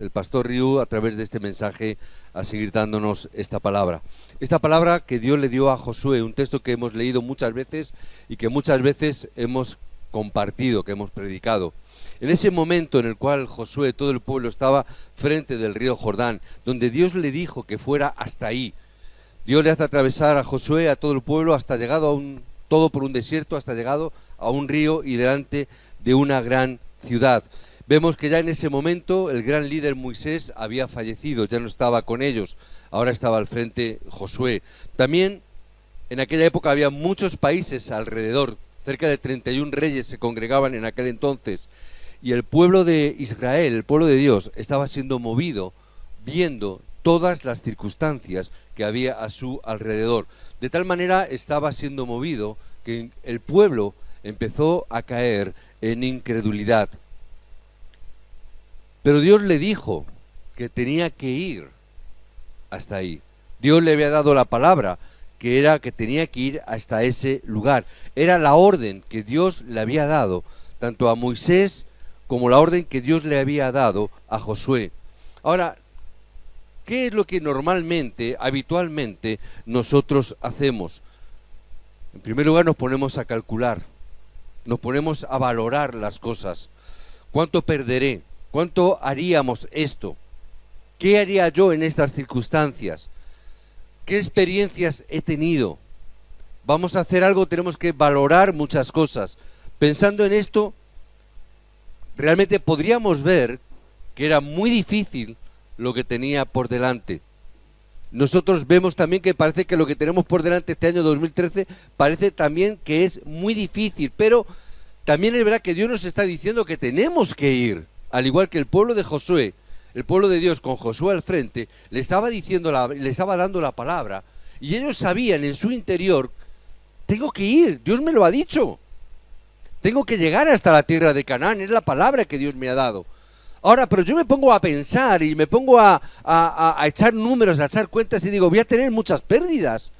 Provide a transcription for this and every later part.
el pastor Ryu a través de este mensaje a seguir dándonos esta palabra. Esta palabra que Dios le dio a Josué, un texto que hemos leído muchas veces y que muchas veces hemos compartido, que hemos predicado. En ese momento en el cual Josué, todo el pueblo estaba frente del río Jordán, donde Dios le dijo que fuera hasta ahí. Dios le hace atravesar a Josué, a todo el pueblo, hasta llegado todo por un desierto, hasta llegado a un río y delante de una gran ciudad. Vemos que ya en ese momento el gran líder Moisés había fallecido, ya no estaba con ellos, ahora estaba al frente Josué. También en aquella época había muchos países alrededor, cerca de 31 reyes se congregaban en aquel entonces, y el pueblo de Israel, el pueblo de Dios, estaba siendo movido, viendo todas las circunstancias que había a su alrededor. De tal manera estaba siendo movido que el pueblo empezó a caer en incredulidad. Pero Dios le dijo que tenía que ir hasta ahí. Dios le había dado la palabra, que era que tenía que ir hasta ese lugar. Era la orden que Dios le había dado, tanto a Moisés como la orden que Dios le había dado a Josué. Ahora, ¿qué es lo que normalmente, habitualmente, nosotros hacemos? En primer lugar, nos ponemos a calcular, nos ponemos a valorar las cosas. ¿Cuánto perderé? ¿Cuánto haríamos esto? ¿Qué haría yo en estas circunstancias? ¿Qué experiencias he tenido? Vamos a hacer algo, tenemos que valorar muchas cosas. Pensando en esto, realmente podríamos ver que era muy difícil lo que tenía por delante. Nosotros vemos también que parece que lo que tenemos por delante este año 2013 parece también que es muy difícil, pero también es verdad que Dios nos está diciendo que tenemos que ir. Al igual que el pueblo de Josué, el pueblo de Dios con Josué al frente, le estaba dando la palabra, y ellos sabían en su interior, tengo que ir, Dios me lo ha dicho, tengo que llegar hasta la tierra de Canaán, es la palabra que Dios me ha dado. Ahora, pero yo me pongo a pensar y me pongo a echar números, a echar cuentas y digo, voy a tener muchas pérdidas,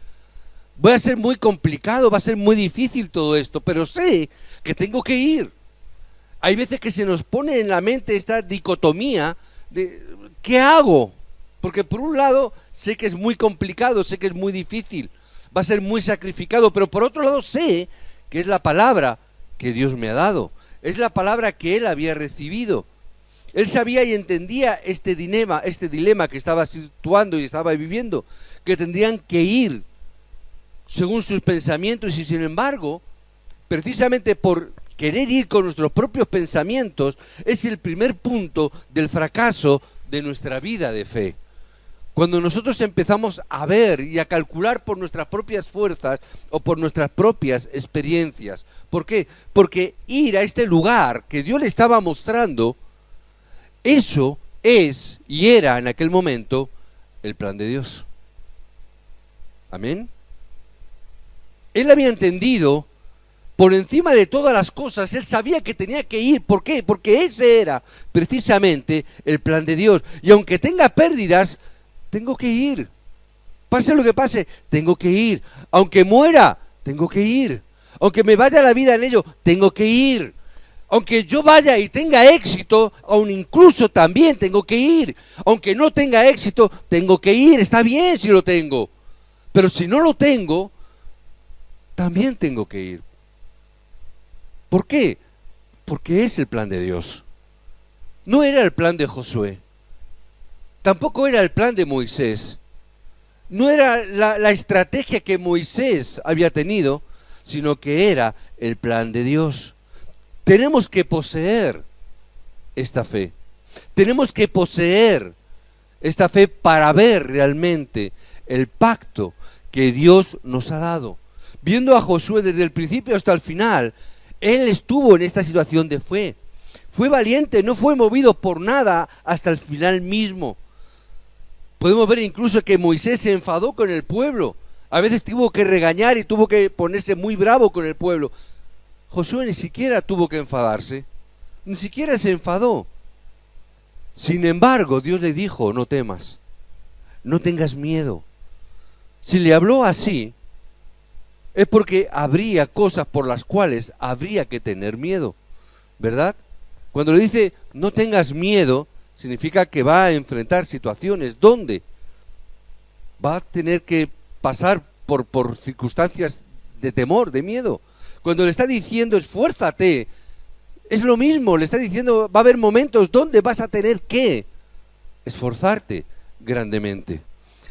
voy a ser muy complicado, va a ser muy difícil todo esto, pero sé que tengo que ir. Hay veces que se nos pone en la mente esta dicotomía de ¿qué hago? Porque por un lado sé que es muy complicado, sé que es muy difícil, va a ser muy sacrificado, pero por otro lado sé que es la palabra que Dios me ha dado, es la palabra que Él había recibido. Él sabía y entendía este dilema que estaba situando y estaba viviendo, que tendrían que ir según sus pensamientos y sin embargo, precisamente por querer ir con nuestros propios pensamientos es el primer punto del fracaso de nuestra vida de fe. Cuando nosotros empezamos a ver y a calcular por nuestras propias fuerzas o por nuestras propias experiencias. ¿Por qué? Porque ir a este lugar que Dios le estaba mostrando, eso es y era en aquel momento el plan de Dios. Amén. Él había entendido. Por encima de todas las cosas, él sabía que tenía que ir. ¿Por qué? Porque ese era precisamente el plan de Dios. Y aunque tenga pérdidas, tengo que ir. Pase lo que pase, tengo que ir. Aunque muera, tengo que ir. Aunque me vaya la vida en ello, tengo que ir. Aunque yo vaya y tenga éxito, aún incluso también tengo que ir. Aunque no tenga éxito, tengo que ir. Está bien si lo tengo. Pero si no lo tengo, también tengo que ir. ¿Por qué? Porque es el plan de Dios. No era el plan de Josué. Tampoco era el plan de Moisés. No era la estrategia que Moisés había tenido, sino que era el plan de Dios. Tenemos que poseer esta fe. Tenemos que poseer esta fe para ver realmente el pacto que Dios nos ha dado. Viendo a Josué desde el principio hasta el final, él estuvo en esta situación de fe. Fue valiente, no fue movido por nada hasta el final mismo. Podemos ver incluso que Moisés se enfadó con el pueblo. A veces tuvo que regañar y tuvo que ponerse muy bravo con el pueblo. Josué ni siquiera tuvo que enfadarse. Ni siquiera se enfadó. Sin embargo, Dios le dijo, no temas, no tengas miedo. Si le habló así, es porque habría cosas por las cuales habría que tener miedo, ¿verdad? Cuando le dice, no tengas miedo, significa que va a enfrentar situaciones donde va a tener que pasar por circunstancias de temor, de miedo. Cuando le está diciendo esfuérzate, es lo mismo, le está diciendo va a haber momentos donde vas a tener que esforzarte grandemente.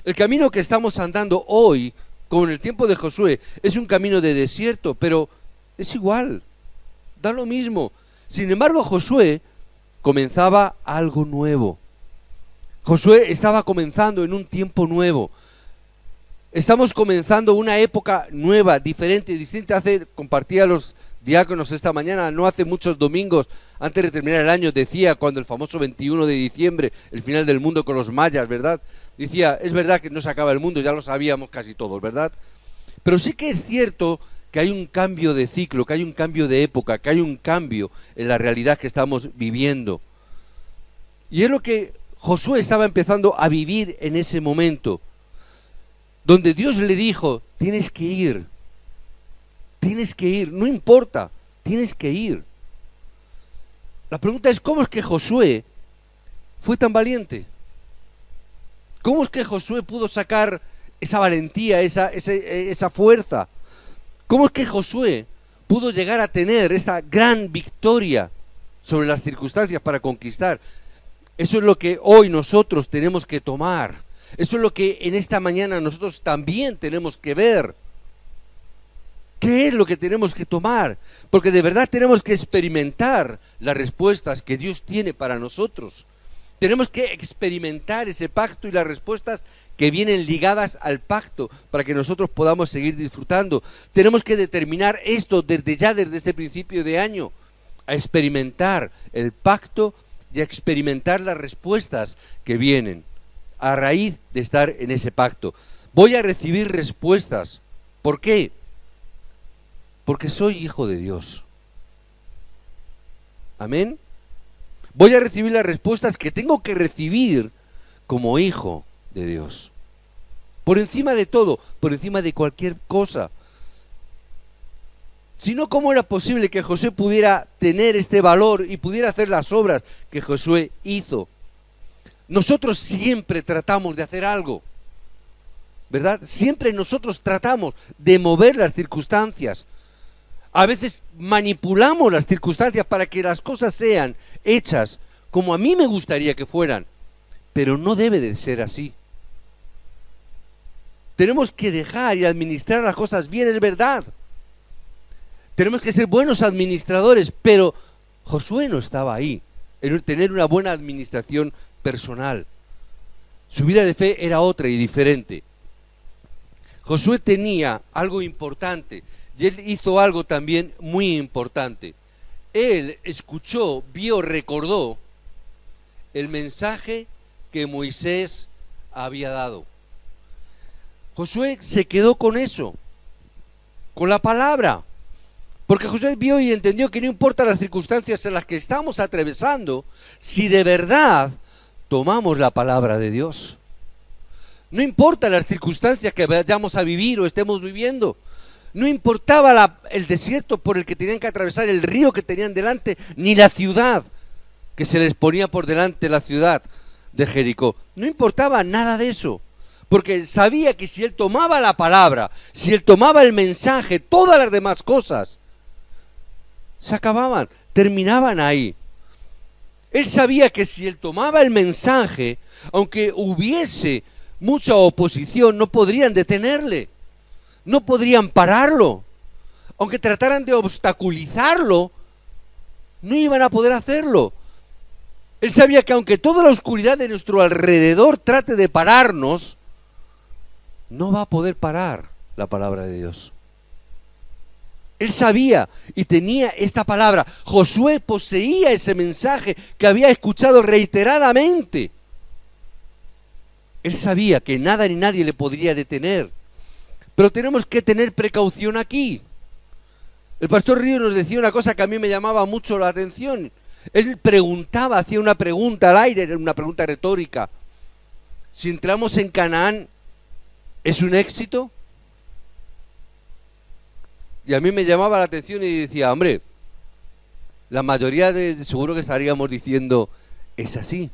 El camino que estamos andando hoy, con el tiempo de Josué, es un camino de desierto, pero es igual, da lo mismo. Sin embargo, Josué comenzaba algo nuevo. Josué estaba comenzando en un tiempo nuevo. Estamos comenzando una época nueva, diferente, distinta. Compartía a los diáconos esta mañana, no hace muchos domingos, antes de terminar el año, decía, cuando el famoso 21 de diciembre, el final del mundo con los mayas, ¿verdad? Decía, es verdad que no se acaba el mundo, ya lo sabíamos casi todos, ¿verdad? Pero sí que es cierto que hay un cambio de ciclo, que hay un cambio de época, que hay un cambio en la realidad que estamos viviendo. Y es lo que Josué estaba empezando a vivir en ese momento, donde Dios le dijo, tienes que ir, no importa, tienes que ir. La pregunta es, ¿cómo es que Josué fue tan valiente? ¿Cómo es que Josué pudo sacar esa valentía, esa fuerza? ¿Cómo es que Josué pudo llegar a tener esa gran victoria sobre las circunstancias para conquistar? Eso es lo que hoy nosotros tenemos que tomar. Eso es lo que en esta mañana nosotros también tenemos que ver. ¿Qué es lo que tenemos que tomar? Porque de verdad tenemos que experimentar las respuestas que Dios tiene para nosotros. Tenemos que experimentar ese pacto y las respuestas que vienen ligadas al pacto para que nosotros podamos seguir disfrutando. Tenemos que determinar esto desde este principio de año, a experimentar el pacto y a experimentar las respuestas que vienen a raíz de estar en ese pacto. Voy a recibir respuestas. ¿Por qué? Porque soy hijo de Dios. Amén. Voy a recibir las respuestas que tengo que recibir como hijo de Dios. Por encima de todo, por encima de cualquier cosa. Si no, ¿cómo era posible que Josué pudiera tener este valor y pudiera hacer las obras que Josué hizo? Nosotros siempre tratamos de hacer algo, ¿verdad? Siempre nosotros tratamos de mover las circunstancias. A veces manipulamos las circunstancias para que las cosas sean hechas como a mí me gustaría que fueran, pero no debe de ser así. Tenemos que dejar y administrar las cosas bien, es verdad. Tenemos que ser buenos administradores, pero Josué no estaba ahí, en tener una buena administración personal. Su vida de fe era otra y diferente. Josué tenía algo importante. Y él hizo algo también muy importante. Él escuchó, vio, recordó el mensaje que Moisés había dado. Josué se quedó con eso, con la palabra. Porque Josué vio y entendió que no importa las circunstancias en las que estamos atravesando, si de verdad tomamos la palabra de Dios. No importa las circunstancias que vayamos a vivir o estemos viviendo. No importaba el desierto por el que tenían que atravesar, el río que tenían delante, ni la ciudad que se les ponía por delante, la ciudad de Jericó. No importaba nada de eso, porque sabía que si él tomaba la palabra, si él tomaba el mensaje, todas las demás cosas se acababan, terminaban ahí. Él sabía que si él tomaba el mensaje, aunque hubiese mucha oposición, no podrían detenerle. No podrían pararlo. Aunque trataran de obstaculizarlo, no iban a poder hacerlo. Él sabía que aunque toda la oscuridad de nuestro alrededor trate de pararnos, no va a poder parar la palabra de Dios. Él sabía y tenía esta palabra. Josué poseía ese mensaje que había escuchado reiteradamente. Él sabía que nada ni nadie le podría detener. Pero tenemos que tener precaución aquí. El pastor Río nos decía una cosa que a mí me llamaba mucho la atención. Él preguntaba, hacía una pregunta al aire, era una pregunta retórica. Si entramos en Canaán, ¿es un éxito? Y a mí me llamaba la atención y decía, hombre, la mayoría seguro que estaríamos diciendo, es así,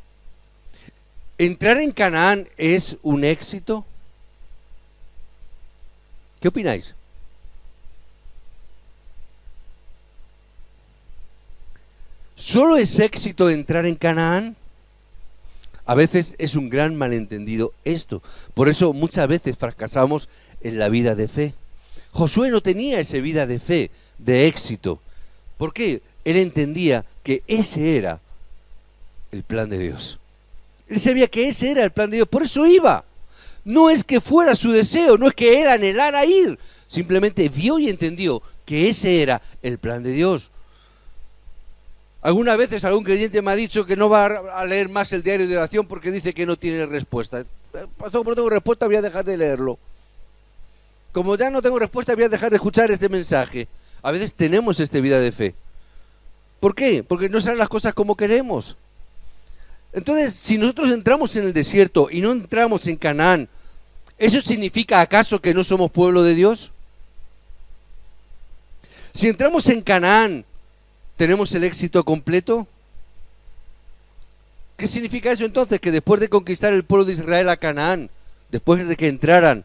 ¿Entrar en Canaán es un éxito? ¿Qué opináis? ¿Solo es éxito entrar en Canaán? A veces es un gran malentendido esto. Por eso muchas veces fracasamos en la vida de fe. Josué no tenía esa vida de fe, de éxito. ¿Por qué? Él entendía que ese era el plan de Dios. Él sabía que ese era el plan de Dios, por eso iba. No es que fuera su deseo, no es que él anhelara ir. Simplemente vio y entendió que ese era el plan de Dios. Algunas veces algún creyente me ha dicho que no va a leer más el diario de oración porque dice que no tiene respuesta. Pastor, como no tengo respuesta, voy a dejar de leerlo. Como ya no tengo respuesta, voy a dejar de escuchar este mensaje. A veces tenemos esta vida de fe. ¿Por qué? Porque no salen las cosas como queremos. Entonces, si nosotros entramos en el desierto y no entramos en Canaán, ¿eso significa acaso que no somos pueblo de Dios? Si entramos en Canaán, ¿tenemos el éxito completo? ¿Qué significa eso entonces? Que después de conquistar el pueblo de Israel a Canaán, después de que entraran,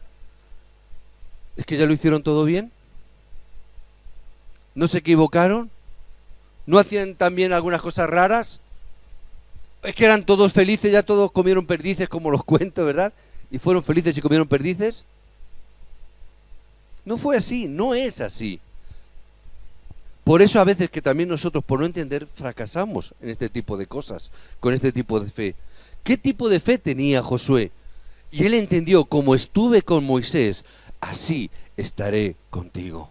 ¿es que ya lo hicieron todo bien? ¿No se equivocaron? ¿No hacían también algunas cosas raras? Es que eran todos felices, ya todos comieron perdices, como los cuento, ¿verdad? Y fueron felices y comieron perdices. No fue así, no es así. Por eso a veces que también nosotros, por no entender, fracasamos en este tipo de cosas, con este tipo de fe. ¿Qué tipo de fe tenía Josué? Y él entendió, como estuve con Moisés, así estaré contigo.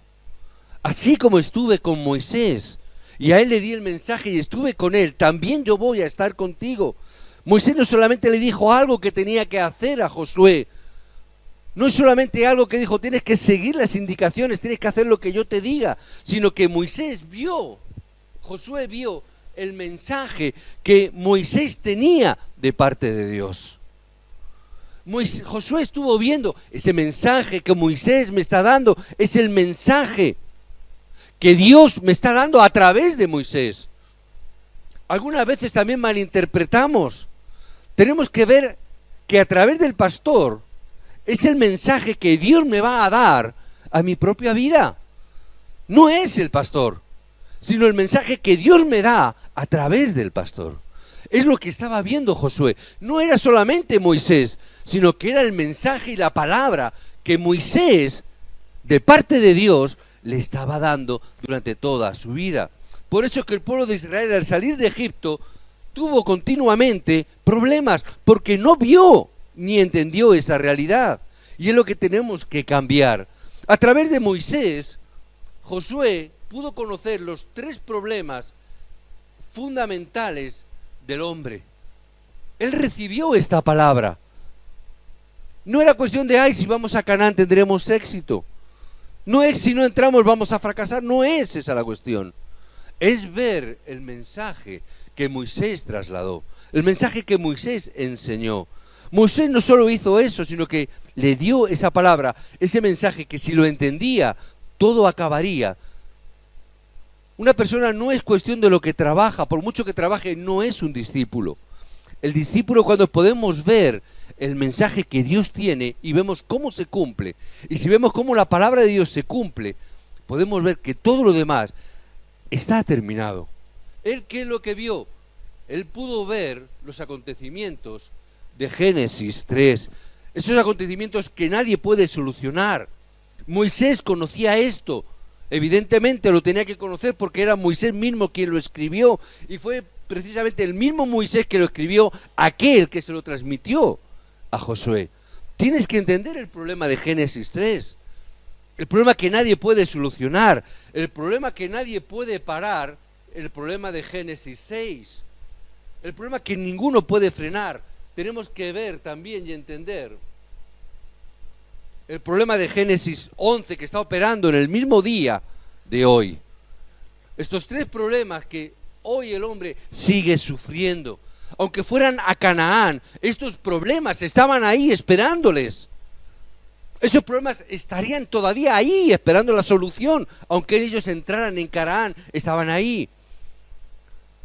Así como estuve con Moisés, y a él le di el mensaje y estuve con él, también yo voy a estar contigo. Moisés no solamente le dijo algo que tenía que hacer a Josué, no es solamente algo que dijo, tienes que seguir las indicaciones, tienes que hacer lo que yo te diga, sino que Moisés vio, Josué vio el mensaje que Moisés tenía de parte de Dios. Josué estuvo viendo ese mensaje que Moisés me está dando, es el mensaje que Dios me está dando a través de Moisés. Algunas veces también malinterpretamos. Tenemos que ver que a través del pastor es el mensaje que Dios me va a dar a mi propia vida. No es el pastor, sino el mensaje que Dios me da a través del pastor. Es lo que estaba viendo Josué. No era solamente Moisés, sino que era el mensaje y la palabra que Moisés, de parte de Dios, le estaba dando durante toda su vida. Por eso es que el pueblo de Israel, al salir de Egipto, tuvo continuamente problemas, porque no vio ni entendió esa realidad. Y es lo que tenemos que cambiar. A través de Moisés, Josué pudo conocer los 3 problemas fundamentales del hombre. Él recibió esta palabra. No era cuestión de, ay, si vamos a Canaán tendremos éxito. No es si no entramos vamos a fracasar, no es esa la cuestión. Es ver el mensaje que Moisés trasladó, el mensaje que Moisés enseñó. Moisés no solo hizo eso, sino que le dio esa palabra, ese mensaje que si lo entendía, todo acabaría. Una persona no es cuestión de lo que trabaja, por mucho que trabaje, no es un discípulo. El discípulo, cuando podemos ver el mensaje que Dios tiene y vemos cómo se cumple, y si vemos cómo la palabra de Dios se cumple, podemos ver que todo lo demás está terminado. Él, ¿qué es lo que vio? Él pudo ver los acontecimientos de Génesis 3, esos acontecimientos que nadie puede solucionar. Moisés conocía esto, evidentemente lo tenía que conocer porque era Moisés mismo quien lo escribió, y fue precisamente el mismo Moisés que lo escribió, aquel que se lo transmitió a Josué. Tienes que entender el problema de Génesis 3, el problema que nadie puede solucionar, el problema que nadie puede parar, el problema de Génesis 6, el problema que ninguno puede frenar. Tenemos que ver también y entender el problema de Génesis 11 que está operando en el mismo día de hoy. Estos 3 problemas que hoy el hombre sigue sufriendo. Aunque fueran a Canaán, estos problemas estaban ahí esperándoles. Esos problemas estarían todavía ahí esperando la solución. Aunque ellos entraran en Canaán, estaban ahí.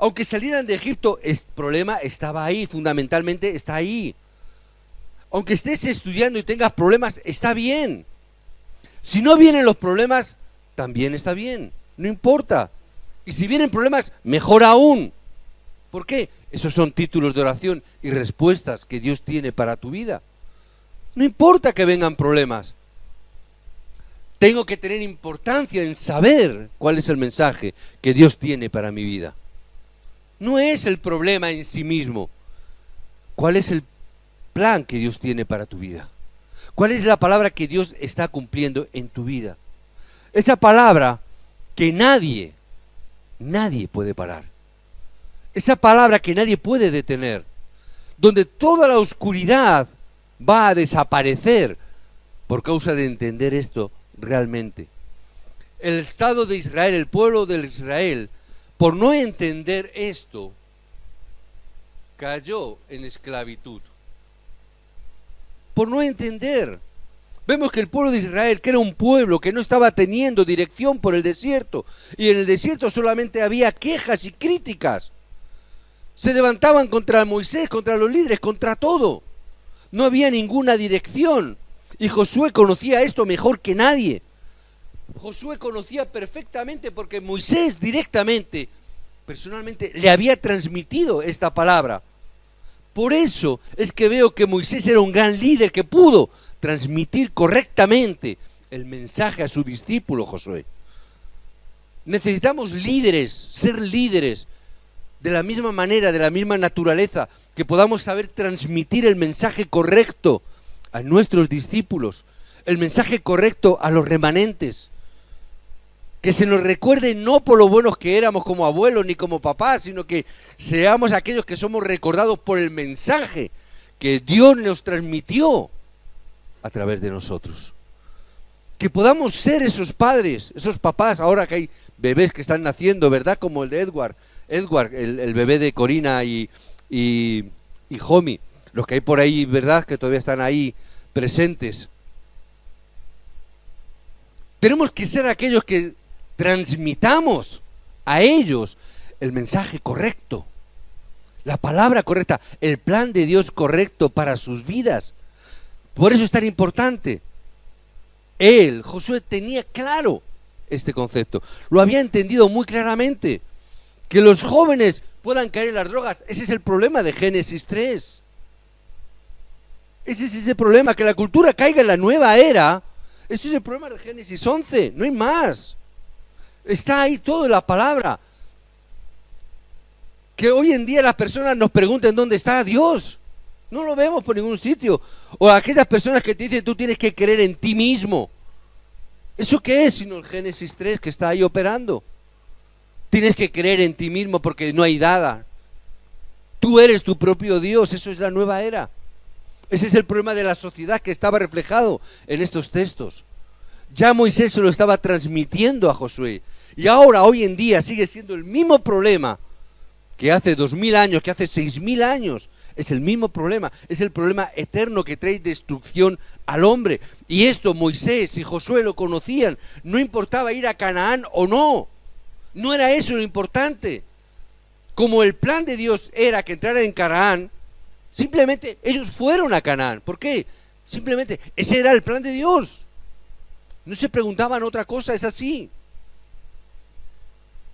Aunque salieran de Egipto, el problema estaba ahí, fundamentalmente está ahí. Aunque estés estudiando y tengas problemas, está bien. Si no vienen los problemas, también está bien, no importa. Y si vienen problemas, mejor aún. ¿Por qué? Esos son títulos de oración y respuestas que Dios tiene para tu vida. No importa que vengan problemas. Tengo que tener importancia en saber cuál es el mensaje que Dios tiene para mi vida. No es el problema en sí mismo. ¿Cuál es el plan que Dios tiene para tu vida? ¿Cuál es la palabra que Dios está cumpliendo en tu vida? Esa palabra que nadie puede parar. Esa palabra que nadie puede detener. Donde toda la oscuridad va a desaparecer por causa de entender esto realmente. El Estado de Israel, el pueblo de Israel, por no entender esto, cayó en esclavitud. Por no entender. Vemos que el pueblo de Israel, que era un pueblo que no estaba teniendo dirección por el desierto, y en el desierto solamente había quejas y críticas. Se levantaban contra Moisés, contra los líderes, contra todo. No había ninguna dirección. Y Josué conocía esto mejor que nadie. Josué conocía perfectamente porque Moisés directamente, personalmente, le había transmitido esta palabra. Por eso es que veo que Moisés era un gran líder que pudo transmitir correctamente el mensaje a su discípulo Josué. Necesitamos líderes, ser líderes de la misma manera, de la misma naturaleza, que podamos saber transmitir el mensaje correcto a nuestros discípulos, el mensaje correcto a los remanentes. Que se nos recuerde no por lo buenos que éramos como abuelos ni como papás, sino que seamos aquellos que somos recordados por el mensaje que Dios nos transmitió a través de nosotros. Que podamos ser esos padres, esos papás, ahora que hay bebés que están naciendo, ¿verdad? Como el de Edward, el bebé de Corina y Jomi, los que hay por ahí, ¿verdad? Que todavía están ahí presentes. Tenemos que ser aquellos que transmitamos a ellos el mensaje correcto, la palabra correcta, el plan de Dios correcto para sus vidas. Por eso es tan importante. Josué, tenía claro este concepto, lo había entendido muy claramente. Que los jóvenes puedan caer en las drogas, ese es el problema de Génesis 3. Ese es ese problema, que la cultura caiga en la nueva era. Ese es el problema de Génesis 11, no hay más. Está ahí todo en la palabra. Que hoy en día las personas nos pregunten dónde está Dios. No lo vemos por ningún sitio. O aquellas personas que te dicen tú tienes que creer en ti mismo. ¿Eso qué es sino el Génesis 3 que está ahí operando? Tienes que creer en ti mismo porque no hay nada. Tú eres tu propio Dios, eso es la nueva era. Ese es el problema de la sociedad que estaba reflejado en estos textos. Ya Moisés se lo estaba transmitiendo a Josué. Y ahora, hoy en día, sigue siendo el mismo problema que hace 2000 años, que hace 6000 años. Es el mismo problema, es el problema eterno que trae destrucción al hombre. Y esto Moisés y Josué lo conocían. No importaba ir a Canaán o no. No era eso lo importante. Como el plan de Dios era que entraran en Canaán, simplemente ellos fueron a Canaán. ¿Por qué? Simplemente ese era el plan de Dios. No se preguntaban otra cosa, es así.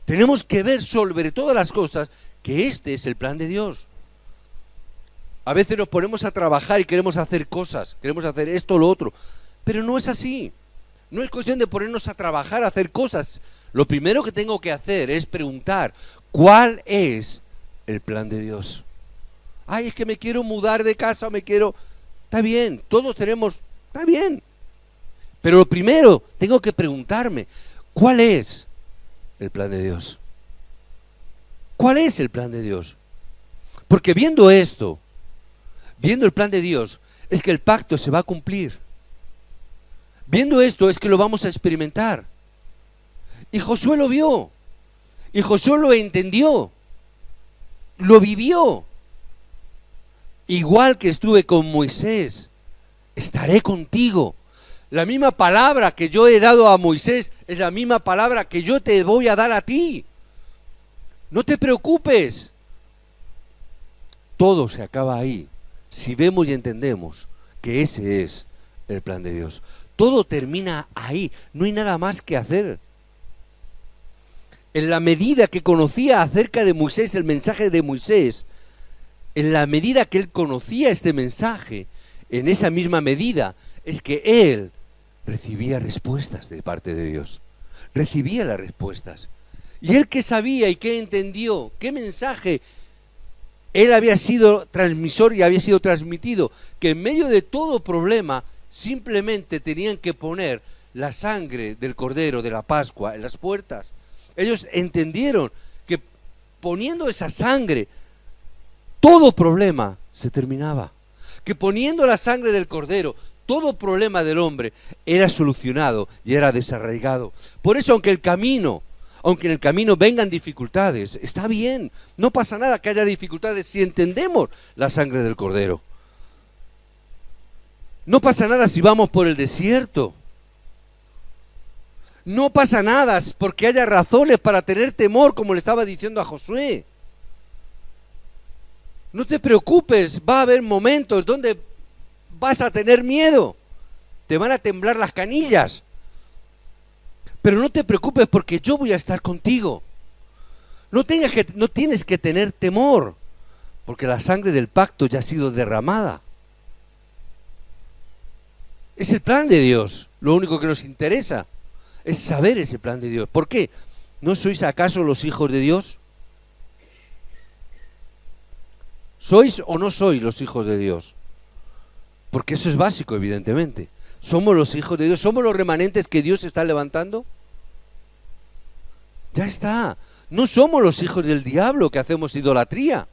Tenemos que ver sobre todas las cosas que este es el plan de Dios. A veces nos ponemos a trabajar y queremos hacer cosas, queremos hacer esto o lo otro, pero no es así. No es cuestión de ponernos a trabajar, a hacer cosas. Lo primero que tengo que hacer es preguntar, ¿cuál es el plan de Dios? Ay, es que me quiero mudar de casa, Está bien, todos tenemos... Está bien. Pero lo primero, tengo que preguntarme, ¿cuál es el plan de Dios? ¿Cuál es el plan de Dios? Porque viendo esto, viendo el plan de Dios, es que el pacto se va a cumplir. Viendo esto es que lo vamos a experimentar. Y Josué lo vio. Y Josué lo entendió. Lo vivió. Igual que estuve con Moisés, estaré contigo. La misma palabra que yo he dado a Moisés es la misma palabra que yo te voy a dar a ti. No te preocupes. Todo se acaba ahí, si vemos y entendemos que ese es el plan de Dios. Todo termina ahí, no hay nada más que hacer. En la medida que conocía acerca de Moisés, el mensaje de Moisés, en la medida que él conocía este mensaje, en esa misma medida es que él recibía respuestas de parte de Dios. Recibía las respuestas. Y él que sabía y que entendió, qué mensaje él había sido transmisor y había sido transmitido, que en medio de todo problema simplemente tenían que poner la sangre del Cordero de la Pascua en las puertas. Ellos entendieron que poniendo esa sangre, todo problema se terminaba. Que poniendo la sangre del Cordero, todo problema del hombre era solucionado y era desarraigado. Por eso, aunque en el camino vengan dificultades, está bien, no pasa nada que haya dificultades si entendemos la sangre del Cordero. No pasa nada si vamos por el desierto. No pasa nada porque haya razones para tener temor, como le estaba diciendo a Josué. No te preocupes, va a haber momentos donde vas a tener miedo, te van a temblar las canillas. Pero no te preocupes porque yo voy a estar contigo. No tienes que tener temor, porque la sangre del pacto ya ha sido derramada. Es el plan de Dios. Lo único que nos interesa es saber ese plan de Dios. ¿Por qué? ¿No sois acaso los hijos de Dios? ¿Sois o no sois los hijos de Dios? Porque eso es básico, evidentemente. ¿Somos los hijos de Dios? ¿Somos los remanentes que Dios está levantando? Ya está. No somos los hijos del diablo que hacemos idolatría.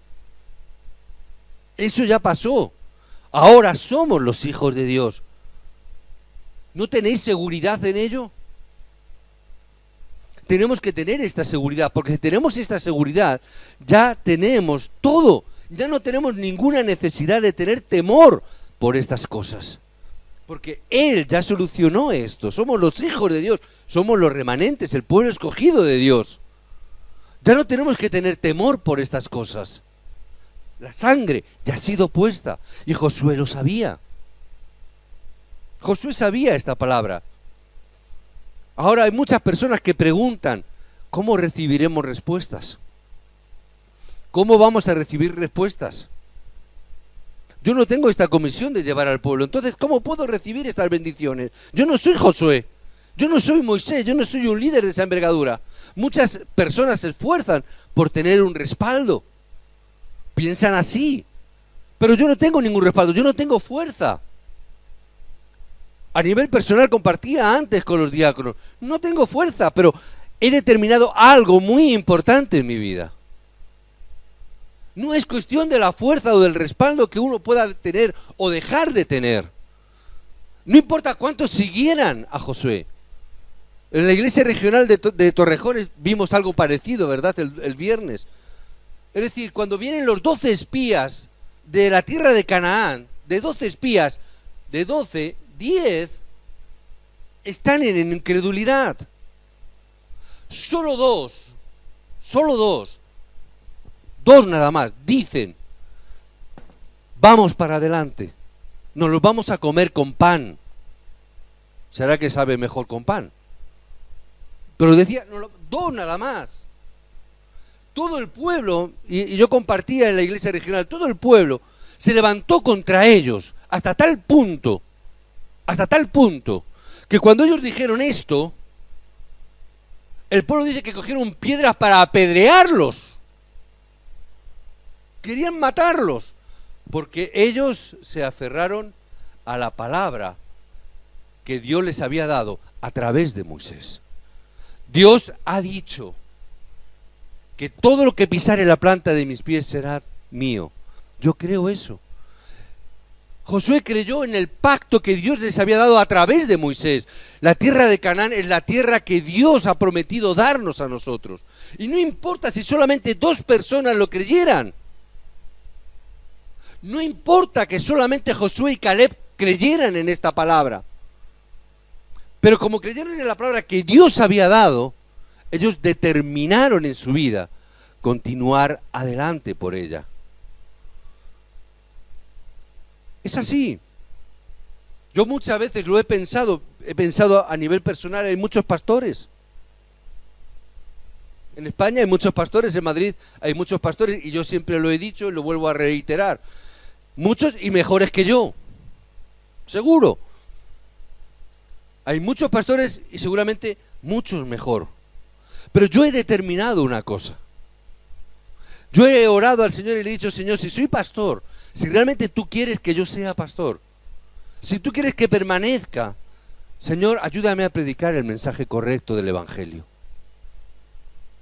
Eso ya pasó. Ahora somos los hijos de Dios. ¿No tenéis seguridad en ello? Tenemos que tener esta seguridad, porque si tenemos esta seguridad, ya tenemos todo. Ya no tenemos ninguna necesidad de tener temor por estas cosas. Porque Él ya solucionó esto. Somos los hijos de Dios. Somos los remanentes, el pueblo escogido de Dios. Ya no tenemos que tener temor por estas cosas. La sangre ya ha sido puesta. Y Josué lo sabía. Josué sabía esta palabra. Ahora hay muchas personas que preguntan, ¿cómo recibiremos respuestas? ¿Cómo vamos a recibir respuestas? Yo no tengo esta comisión de llevar al pueblo, entonces ¿cómo puedo recibir estas bendiciones? Yo no soy Josué, yo no soy Moisés, yo no soy un líder de esa envergadura. Muchas personas se esfuerzan por tener un respaldo, piensan así, pero yo no tengo ningún respaldo, yo no tengo fuerza. A nivel personal compartía antes con los diáconos, no tengo fuerza, pero he determinado algo muy importante en mi vida. No es cuestión de la fuerza o del respaldo que uno pueda tener o dejar de tener. No importa cuántos siguieran a Josué. En la iglesia regional de Torrejones vimos algo parecido, ¿verdad? El viernes. Es decir, cuando vienen los 12 espías de la tierra de Canaán, de 12 espías, de 12, 10 están en incredulidad. Solo dos nada más, dicen, vamos para adelante, nos los vamos a comer con pan. ¿Será que sabe mejor con pan? Pero decía, no, dos nada más. Todo el pueblo, y yo compartía en la iglesia regional, todo el pueblo se levantó contra ellos, hasta tal punto, que cuando ellos dijeron esto, el pueblo dice que cogieron piedras para apedrearlos. Querían matarlos, porque ellos se aferraron a la palabra que Dios les había dado a través de Moisés. Dios ha dicho que todo lo que pisare la planta de mis pies será mío. Yo creo eso. Josué creyó en el pacto que Dios les había dado a través de Moisés. La tierra de Canaán es la tierra que Dios ha prometido darnos a nosotros. Y no importa si solamente 2 personas lo creyeran. No importa que solamente Josué y Caleb creyeran en esta palabra. Pero como creyeron en la palabra que Dios había dado, ellos determinaron en su vida continuar adelante por ella. Es así. Yo muchas veces lo he pensado a nivel personal. Hay muchos pastores. En España hay muchos pastores, en Madrid hay muchos pastores, y yo siempre lo he dicho y lo vuelvo a reiterar. Muchos y mejores que yo. Seguro. Hay muchos pastores y seguramente muchos mejor. Pero yo he determinado una cosa. Yo he orado al Señor y le he dicho: Señor, si soy pastor, si realmente tú quieres que yo sea pastor, si tú quieres que permanezca, Señor, ayúdame a predicar el mensaje correcto del Evangelio.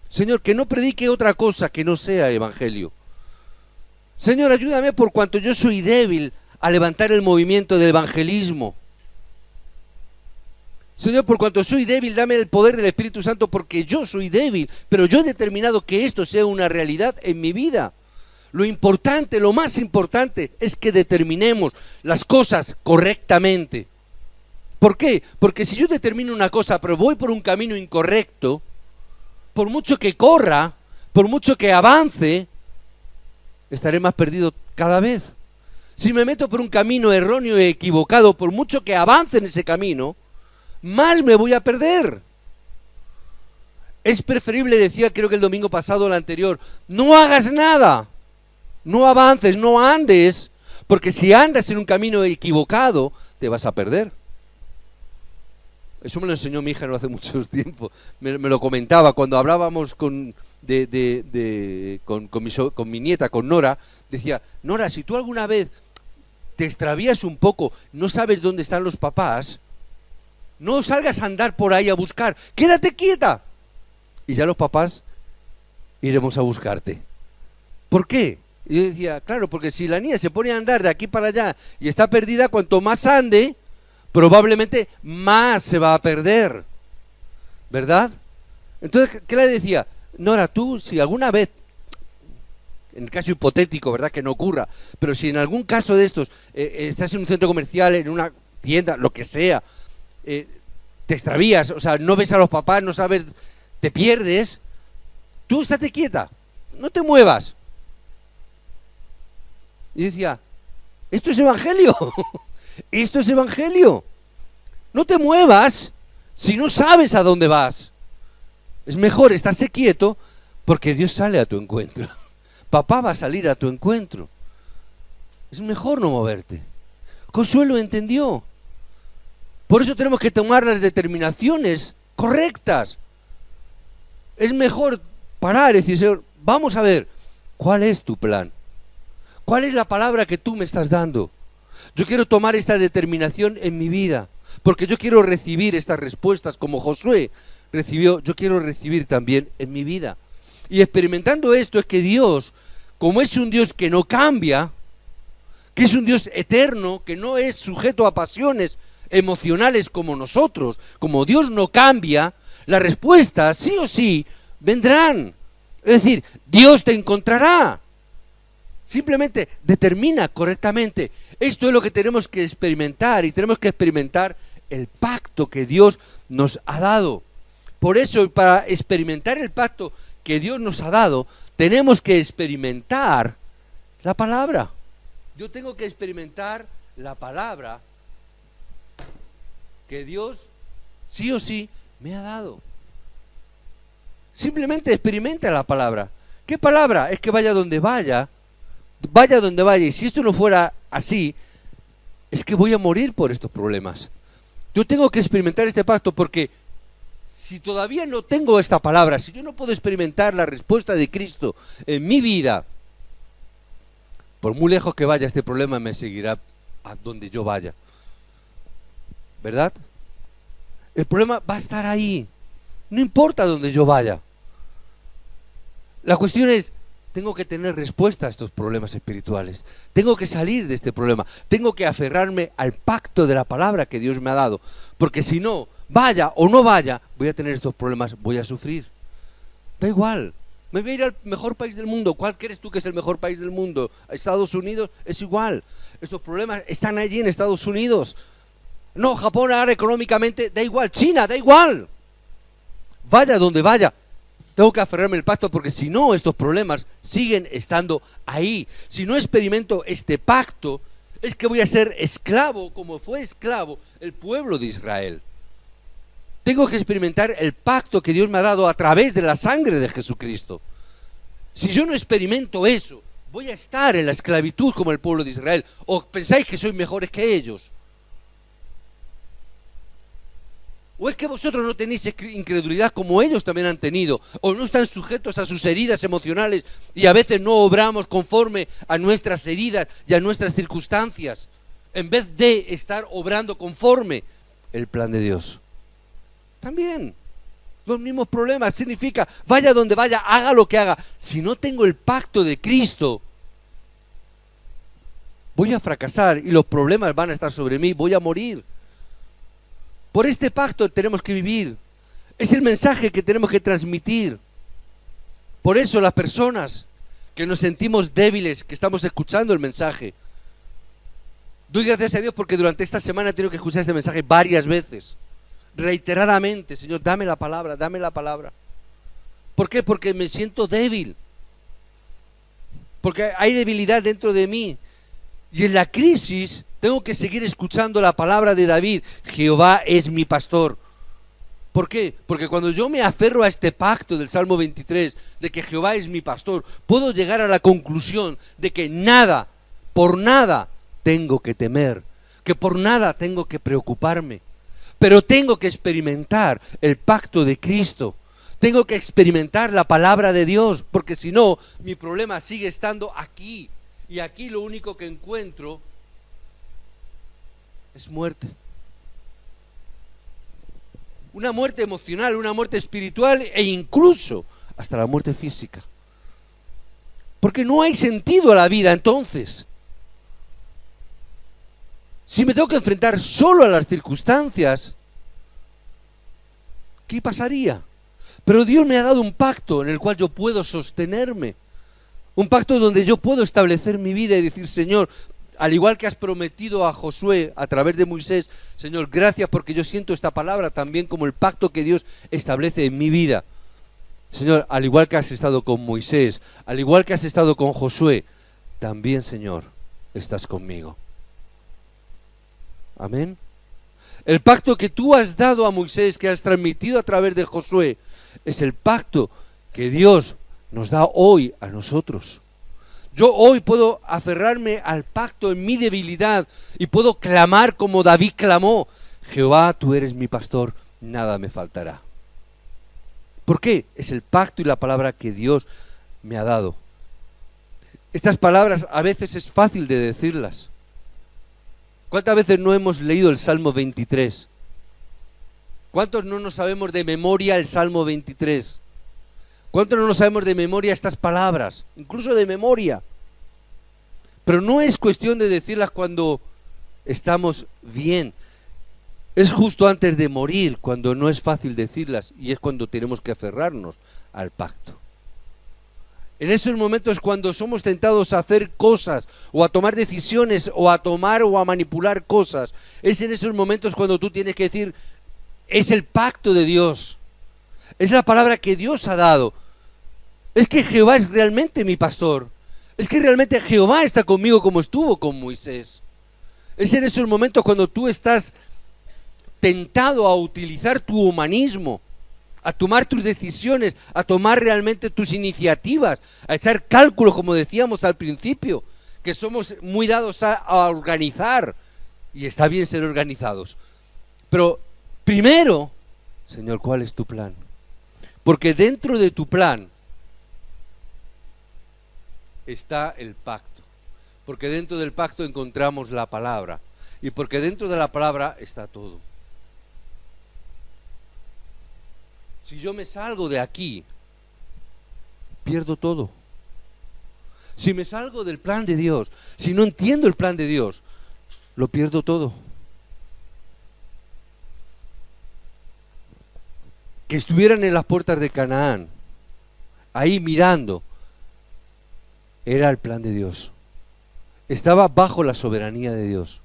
Señor, que no predique otra cosa que no sea Evangelio. Señor, ayúdame por cuanto yo soy débil a levantar el movimiento del evangelismo. Señor, por cuanto soy débil, dame el poder del Espíritu Santo, porque yo soy débil, pero yo he determinado que esto sea una realidad en mi vida. Lo importante, lo más importante, es que determinemos las cosas correctamente. ¿Por qué? Porque si yo determino una cosa, pero voy por un camino incorrecto, por mucho que corra, por mucho que avance, estaré más perdido cada vez. Si me meto por un camino erróneo y equivocado, por mucho que avance en ese camino, más me voy a perder. Es preferible, decía creo que el domingo pasado o el anterior, no hagas nada, no avances, no andes, porque si andas en un camino equivocado, te vas a perder. Eso me lo enseñó mi hija no hace mucho tiempo, me lo comentaba cuando hablábamos con mi nieta, con Nora. Decía: Nora, si tú alguna vez te extravías un poco, no sabes dónde están los papás, no salgas a andar por ahí a buscar, quédate quieta, y ya los papás iremos a buscarte. ¿Por qué? Y yo decía: claro, porque si la niña se pone a andar de aquí para allá y está perdida, cuanto más ande, probablemente más se va a perder, ¿verdad? Entonces, ¿qué le decía? Nora, tú, si alguna vez, en el caso hipotético, ¿verdad?, que no ocurra, pero si en algún caso de estos estás en un centro comercial, en una tienda, lo que sea, te extravías, o sea, no ves a los papás, no sabes, te pierdes, tú estate quieta, no te muevas. Y decía: esto es evangelio. Esto es evangelio. No te muevas si no sabes a dónde vas. Es mejor estarse quieto, porque Dios sale a tu encuentro. Papá va a salir a tu encuentro. Es mejor no moverte. Josué lo entendió. Por eso tenemos que tomar las determinaciones correctas. Es mejor parar y decir: Señor, vamos a ver, ¿cuál es tu plan? ¿Cuál es la palabra que tú me estás dando? Yo quiero tomar esta determinación en mi vida, porque yo quiero recibir estas respuestas como Josué recibió. Yo quiero recibir también en mi vida. Y experimentando esto es que Dios, como es un Dios que no cambia, que es un Dios eterno, que no es sujeto a pasiones emocionales como nosotros, como Dios no cambia, las respuestas sí o sí vendrán. Es decir, Dios te encontrará. Simplemente determina correctamente. Esto es lo que tenemos que experimentar, y tenemos que experimentar el pacto que Dios nos ha dado. Por eso, para experimentar el pacto que Dios nos ha dado, tenemos que experimentar la palabra. Yo tengo que experimentar la palabra que Dios sí o sí me ha dado. Simplemente experimenta la palabra. ¿Qué palabra? Es que vaya donde vaya, y si esto no fuera así, es que voy a morir por estos problemas. Yo tengo que experimentar este pacto, porque si todavía no tengo esta palabra, si yo no puedo experimentar la respuesta de Cristo en mi vida, por muy lejos que vaya, este problema me seguirá a donde yo vaya, ¿verdad? El problema va a estar ahí, no importa donde yo vaya. La cuestión es: tengo que tener respuesta a estos problemas espirituales. Tengo que salir de este problema. Tengo que aferrarme al pacto de la palabra que Dios me ha dado. Porque si no, vaya o no vaya, voy a tener estos problemas, voy a sufrir. Da igual. Me voy a ir al mejor país del mundo. ¿Cuál crees tú que es el mejor país del mundo? Estados Unidos, es igual. Estos problemas están allí en Estados Unidos. No, Japón ahora económicamente, da igual. China, da igual. Vaya donde vaya. Tengo que aferrarme al pacto porque si no, estos problemas siguen estando ahí. Si no experimento este pacto, es que voy a ser esclavo como fue esclavo el pueblo de Israel. Tengo que experimentar el pacto que Dios me ha dado a través de la sangre de Jesucristo. Si yo no experimento eso, voy a estar en la esclavitud como el pueblo de Israel. ¿O pensáis que soy mejores que ellos? ¿O es que vosotros no tenéis incredulidad como ellos también han tenido? ¿O no están sujetos a sus heridas emocionales y a veces no obramos conforme a nuestras heridas y a nuestras circunstancias, en vez de estar obrando conforme el plan de Dios? También los mismos problemas. Significa, vaya donde vaya, haga lo que haga, si no tengo el pacto de Cristo, voy a fracasar y los problemas van a estar sobre mí, voy a morir. Por este pacto tenemos que vivir. Es el mensaje que tenemos que transmitir. Por eso las personas que nos sentimos débiles, que estamos escuchando el mensaje, doy gracias a Dios porque durante esta semana he tenido que escuchar este mensaje varias veces, reiteradamente. Señor, dame la palabra, dame la palabra. ¿Por qué? Porque me siento débil. Porque hay debilidad dentro de mí. Y en la crisis tengo que seguir escuchando la palabra de David. Jehová es mi pastor. ¿Por qué? Porque cuando yo me aferro a este pacto del Salmo 23, de que Jehová es mi pastor, puedo llegar a la conclusión de que nada, por nada, tengo que temer, que por nada tengo que preocuparme. Pero tengo que experimentar el pacto de Cristo. Tengo que experimentar la palabra de Dios, porque si no, mi problema sigue estando aquí. Y aquí lo único que encuentro es muerte. Una muerte emocional, una muerte espiritual e incluso hasta la muerte física. Porque no hay sentido a la vida entonces. Si me tengo que enfrentar solo a las circunstancias, ¿qué pasaría? Pero Dios me ha dado un pacto en el cual yo puedo sostenerme. Un pacto donde yo puedo establecer mi vida y decir, Señor, al igual que has prometido a Josué a través de Moisés, Señor, gracias porque yo siento esta palabra también como el pacto que Dios establece en mi vida. Señor, al igual que has estado con Moisés, al igual que has estado con Josué, también, Señor, estás conmigo. Amén. El pacto que tú has dado a Moisés, que has transmitido a través de Josué, es el pacto que Dios nos da hoy a nosotros. Yo hoy puedo aferrarme al pacto en mi debilidad y puedo clamar como David clamó: Jehová, tú eres mi pastor, nada me faltará. ¿Por qué? Es el pacto y la palabra que Dios me ha dado. Estas palabras a veces es fácil de decirlas. ¿Cuántas veces no hemos leído el Salmo 23? ¿Cuántos no nos sabemos de memoria el Salmo 23? ¿Cuántos no nos sabemos de memoria estas palabras? Incluso de memoria. Pero no es cuestión de decirlas cuando estamos bien. Es justo antes de morir cuando no es fácil decirlas y es cuando tenemos que aferrarnos al pacto. En esos momentos cuando somos tentados a hacer cosas o a tomar decisiones o a tomar o a manipular cosas, es en esos momentos cuando tú tienes que decir, es el pacto de Dios, es la palabra que Dios ha dado. Es que Jehová es realmente mi pastor. Es que realmente Jehová está conmigo como estuvo con Moisés. Es en esos momentos cuando tú estás tentado a utilizar tu humanismo, a tomar tus decisiones, a tomar realmente tus iniciativas, a echar cálculos, como decíamos al principio, que somos muy dados a organizar. Y está bien ser organizados. Pero primero, Señor, ¿cuál es tu plan? Porque dentro de tu plan está el pacto, porque dentro del pacto encontramos la palabra y porque dentro de la palabra está todo. Si yo me salgo de aquí, pierdo todo. Si me salgo del plan de Dios, si no entiendo el plan de Dios, lo pierdo todo. Que estuvieran en las puertas de Canaán, ahí mirando, era el plan de Dios. Estaba bajo la soberanía de Dios.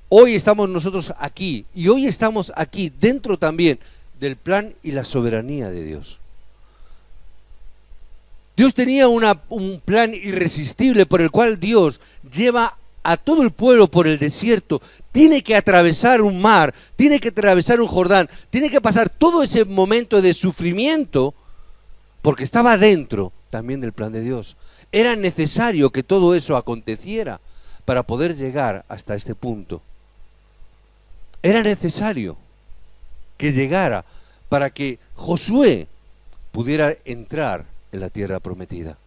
Hoy estamos nosotros aquí y hoy estamos aquí dentro también del plan y la soberanía de Dios. Dios tenía un plan irresistible por el cual Dios lleva a todo el pueblo por el desierto. Tiene que atravesar un mar, tiene que atravesar un Jordán, tiene que pasar todo ese momento de sufrimiento porque estaba dentro también del plan de Dios. Era necesario que todo eso aconteciera para poder llegar hasta este punto. Era necesario que llegara para que Josué pudiera entrar en la tierra prometida.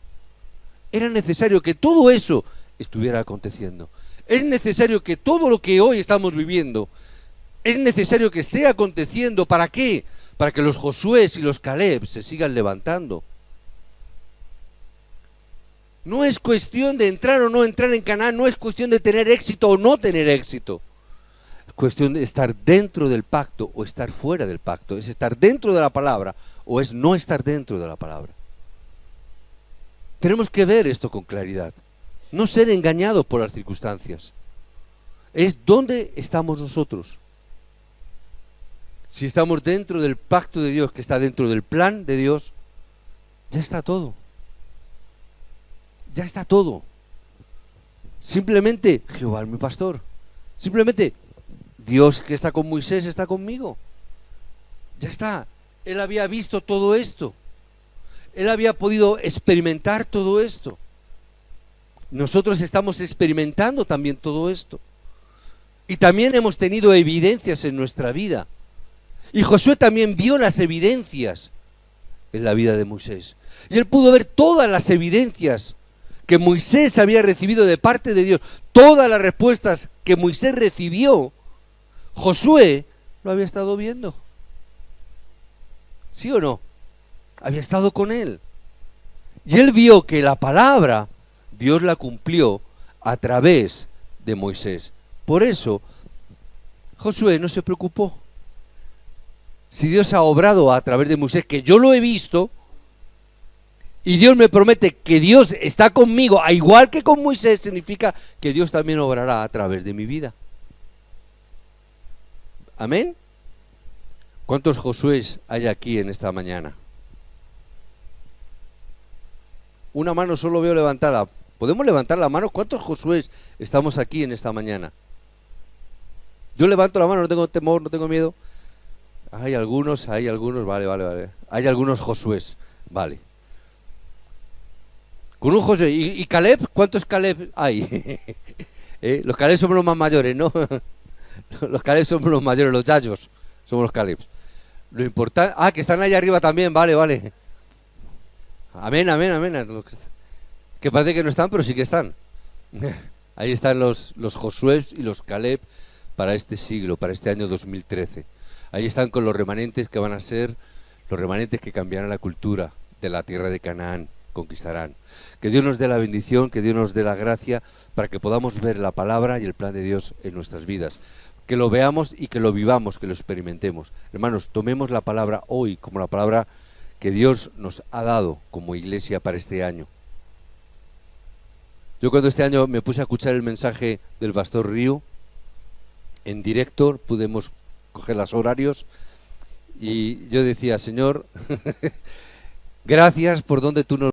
Era necesario que todo eso estuviera aconteciendo. Es necesario que todo lo que hoy estamos viviendo, es necesario que esté aconteciendo. ¿Para qué? Para que los Josués y los Caleb se sigan levantando. No es cuestión de entrar o no entrar en Canaán, no es cuestión de tener éxito o no tener éxito. Es cuestión de estar dentro del pacto o estar fuera del pacto. Es estar dentro de la palabra o es no estar dentro de la palabra. Tenemos que ver esto con claridad. No ser engañados por las circunstancias. Es dónde estamos nosotros. Si estamos dentro del pacto de Dios, que está dentro del plan de Dios, ya está todo. Ya está todo. Simplemente Jehová es mi pastor. Simplemente Dios que está con Moisés está conmigo. Ya está. Él había visto todo esto. Él había podido experimentar todo esto. Nosotros estamos experimentando también todo esto. Y también hemos tenido evidencias en nuestra vida. Y Josué también vio las evidencias en la vida de Moisés. Y él pudo ver todas las evidencias que Moisés había recibido de parte de Dios. Todas las respuestas que Moisés recibió, Josué lo había estado viendo. ¿Sí o no? Había estado con él. Y él vio que la palabra Dios la cumplió a través de Moisés. Por eso, Josué no se preocupó. Si Dios ha obrado a través de Moisés, que yo lo he visto, y Dios me promete que Dios está conmigo, a igual que con Moisés, significa que Dios también obrará a través de mi vida. ¿Amén? ¿Cuántos Josués hay aquí en esta mañana? Una mano solo veo levantada. ¿Podemos levantar la mano? ¿Cuántos Josués estamos aquí en esta mañana? Yo levanto la mano, no tengo temor, no tengo miedo. Hay algunos, vale. Hay algunos Josués, vale. Con un Josué. ¿Y Caleb? ¿Cuántos Caleb hay? Los Caleb somos los más mayores, ¿no? Los Caleb somos los mayores, los yayos somos los Caleb. Lo importante... Ah, que están allá arriba también, vale. Amén. Que parece que no están, pero sí que están. Ahí están los Josué y los Caleb para este siglo, para este año 2013. Ahí están con los remanentes que van a ser los remanentes que cambiarán la cultura de la tierra de Canaán, conquistarán. Que Dios nos dé la bendición, que Dios nos dé la gracia para que podamos ver la palabra y el plan de Dios en nuestras vidas. Que lo veamos y que lo vivamos, que lo experimentemos. Hermanos, tomemos la palabra hoy como la palabra que Dios nos ha dado como iglesia para este año. Yo cuando este año me puse a escuchar el mensaje del pastor Río, en directo, pudimos coger los horarios, y yo decía, Señor, gracias por donde tú nos